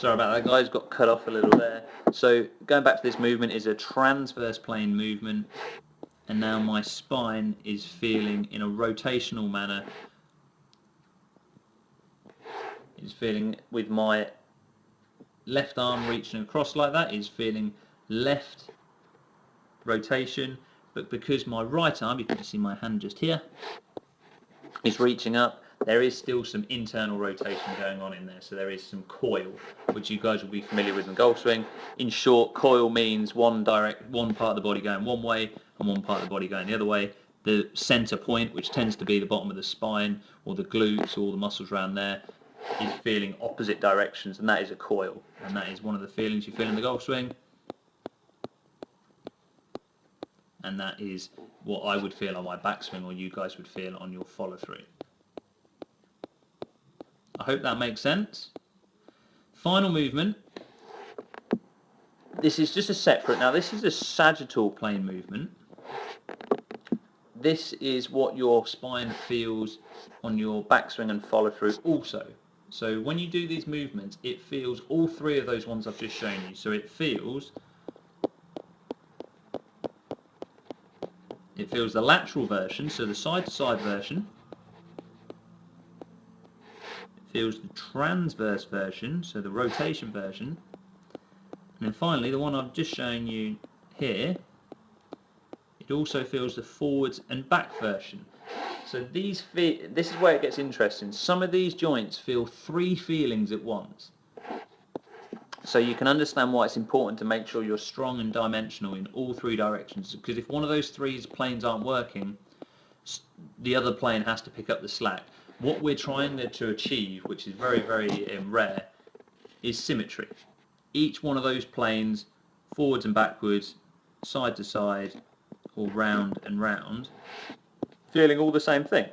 Sorry about that, guys, got cut off a little there. So going back to this movement is a transverse plane movement, and now my spine is feeling in a rotational manner, is feeling with my left arm reaching across like that, is feeling left rotation, but because my right arm, you can see my hand just here, is reaching up, there is still some internal rotation going on in there, so there is some coil, which you guys will be familiar with in golf swing. In short, coil means one part of the body going one way and one part of the body going the other way. The center point, which tends to be the bottom of the spine or the glutes or all the muscles around there, is feeling opposite directions, and that is a coil, and that is one of the feelings you feel in the golf swing, and that is what I would feel on my backswing, or you guys would feel on your follow through. I hope that makes sense. Final movement. This is just a separate, now this is a sagittal plane movement. This is what your spine feels on your backswing and follow through also. So when you do these movements, it feels all three of those ones I've just shown you. So it feels the lateral version, so the side-to-side version. It feels the transverse version, so the rotation version. And then finally, the one I've just shown you here, it also feels the forwards and back version. So this is where it gets interesting. Some of these joints feel three feelings at once. So you can understand why it's important to make sure you're strong and dimensional in all three directions, because if one of those three planes aren't working, the other plane has to pick up the slack. What we're trying to achieve, which is very, very rare, is symmetry. Each one of those planes, forwards and backwards, side to side, or round and round, feeling all the same thing.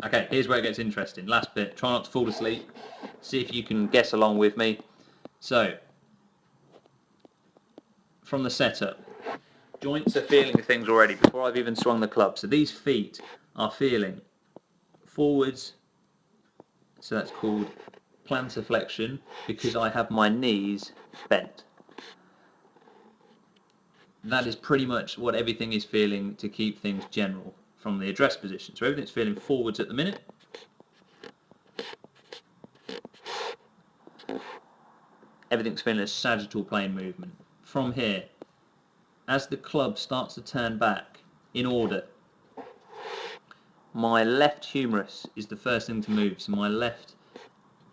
Okay, here's where it gets interesting. Last bit, try not to fall asleep. See if you can guess along with me. So, from the setup, joints are feeling things already before I've even swung the club. So these feet are feeling forwards, so that's called plantar flexion, because I have my knees bent. That is pretty much what everything is feeling to keep things general from the address position. So everything's feeling forwards at the minute. Everything's feeling a sagittal plane movement. From here, as the club starts to turn back in order, my left humerus is the first thing to move, so my left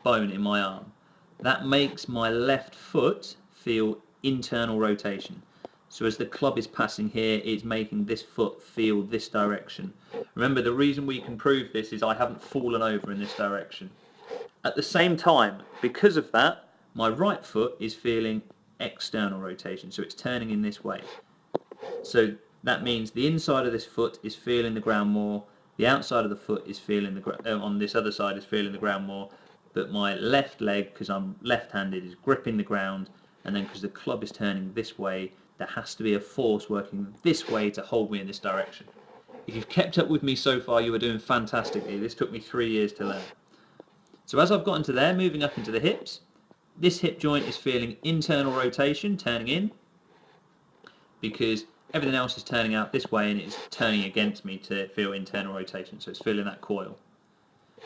bone in my arm. That makes my left foot feel internal rotation. So as the club is passing here, it's making this foot feel this direction. Remember, the reason we can prove this is I haven't fallen over in this direction. At the same time, because of that, my right foot is feeling external rotation, so it's turning in this way. So that means the inside of this foot is feeling the ground more, the outside of the foot is feeling the ground, on this other side is feeling the ground more, but my left leg, because I'm left-handed, is gripping the ground, and then because the club is turning this way, there has to be a force working this way to hold me in this direction. If you've kept up with me so far, you are doing fantastically. This took me 3 years to learn. So as I've gotten to there, moving up into the hips, this hip joint is feeling internal rotation, turning in, because everything else is turning out this way and it's turning against me to feel internal rotation, so it's feeling that coil.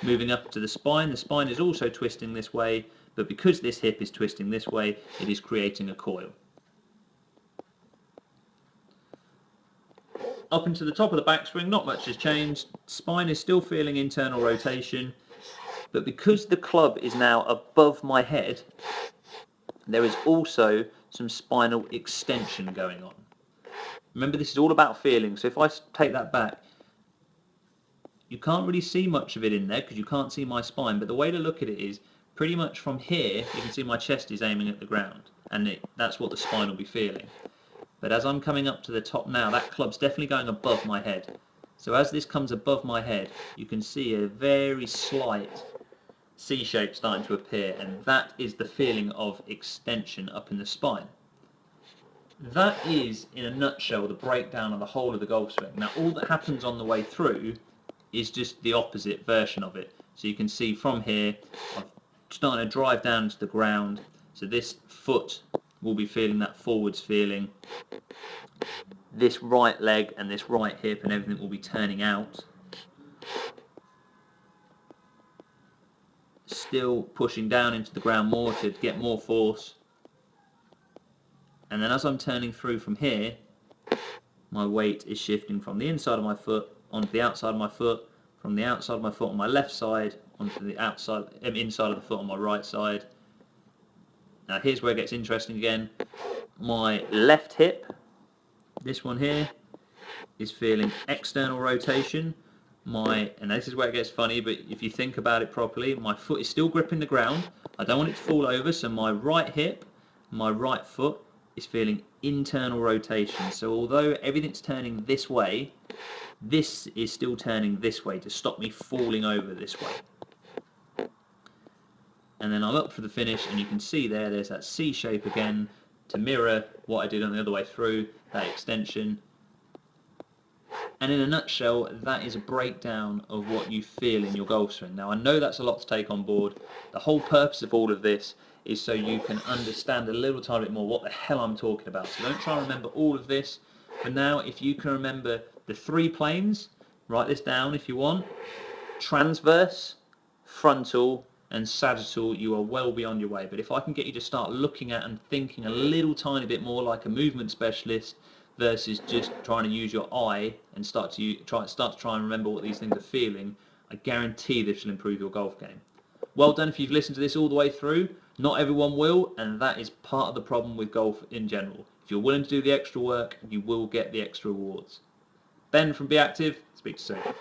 Moving up to the spine is also twisting this way, but because this hip is twisting this way, it is creating a coil. Up into the top of the backswing, not much has changed. Spine is still feeling internal rotation, but because the club is now above my head, there is also some spinal extension going on. Remember, this is all about feeling, so if I take that back, you can't really see much of it in there because you can't see my spine, but the way to look at it is pretty much from here, you can see my chest is aiming at the ground, and that's what the spine will be feeling. But as I'm coming up to the top now, that club's definitely going above my head. So as this comes above my head, you can see a very slight C shape starting to appear, and that is the feeling of extension up in the spine. That is, in a nutshell, the breakdown of the whole of the golf swing. Now, all that happens on the way through is just the opposite version of it. So you can see from here, I've starting to drive down into the ground. So this foot will be feeling that forwards feeling. This right leg and this right hip and everything will be turning out. Still pushing down into the ground more to get more force. And then as I'm turning through from here, my weight is shifting from the inside of my foot onto the outside of my foot, from the outside of my foot on my left side onto the inside of the foot on my right side. Now here's where it gets interesting again. My left hip, this one here, is feeling external rotation. And this is where it gets funny, but if you think about it properly, my foot is still gripping the ground. I don't want it to fall over, so my right hip, my right foot is feeling internal rotation. So although everything's turning this way, this is still turning this way to stop me falling over this way. And then I'm up for the finish, and you can see there's that C shape again to mirror what I did on the other way through, that extension. And in a nutshell, that is a breakdown of what you feel in your golf swing. Now I know that's a lot to take on board. The whole purpose of all of this is so you can understand a little tiny bit more what the hell I'm talking about. So don't try and remember all of this. For now, if you can remember the 3 planes, write this down if you want. Transverse, frontal, and sagittal, you are well beyond your way. But if I can get you to start looking at and thinking a little tiny bit more like a movement specialist versus just trying to use your eye and start to try and remember what these things are feeling, I guarantee this will improve your golf game. Well done if you've listened to this all the way through. Not everyone will, and that is part of the problem with golf in general. If you're willing to do the extra work, you will get the extra rewards. Ben from Be Active, speak to you soon.